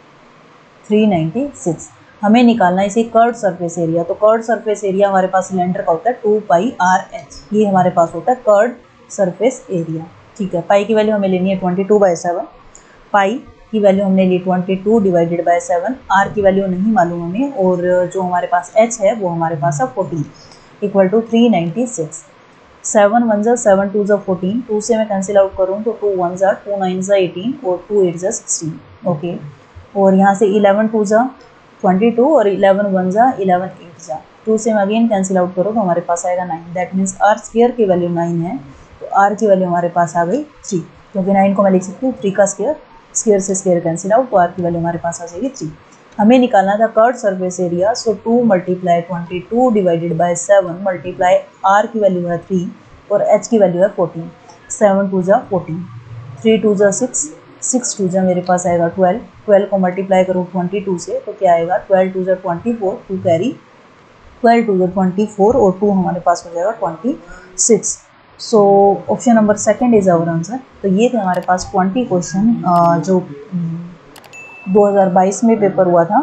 396। हमें निकालना है इसे कर्व्ड सरफेस एरिया। तो कर्व्ड सरफेस एरिया हमारे पास सिलेंडर का होता है 2πrh, ये हमारे पास होता है कर्व्ड सरफेस एरिया। ठीक है, पाई की वैल्यू हमें लेनी है 22/7, पाई की वैल्यू हमने ली 22/7, आर की वैल्यू नहीं मालूम हमें, और जो हमारे पास एच है वो हमारे पास है 14 = 396। 7 1 7 2 14, 2 से मैं कैंसिल आउट करूँ तो 2 1 2 9 18, और 2 8 16। ओके, और यहाँ से 11 2 22, और 11 1 11 8 2 से मैं अगेन कैंसिल आउट करूँ तो हमारे पास आएगा 9। दैट मीन्स r² की वैल्यू 9 है, तो r की वैल्यू हमारे पास आ गई 3, क्योंकि 9 को मैं लिख सकती हूँ 3 का स्क्वायर, स्क्वायर से स्क्वायर कैंसिल आउट, तो r की वैल्यू हमारे पास आ जाएगी 3। हमें निकालना था कर्व्ड सरफेस एरिया। सो 2 × 22/7 मल्टीप्लाई r की वैल्यू है 3 और h की वैल्यू है 14। 7 2 14, 3 2 6, 6 2 मेरे पास आएगा 12, 12 को मल्टीप्लाई करूँ 22 से तो क्या आएगा, 12 2 24, 2 कैरी, 12 2 24, और 2 हमारे पास हो जाएगा 26। So option number 2 is our answer. तो ये थे हमारे पास 20 क्वेश्चन जो 2022 में पेपर हुआ था।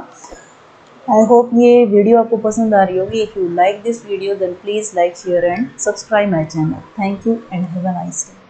आई होप ये वीडियो आपको पसंद आ रही होगी। If you like this video then please like, share and subscribe my channel. Thank you and have a nice day.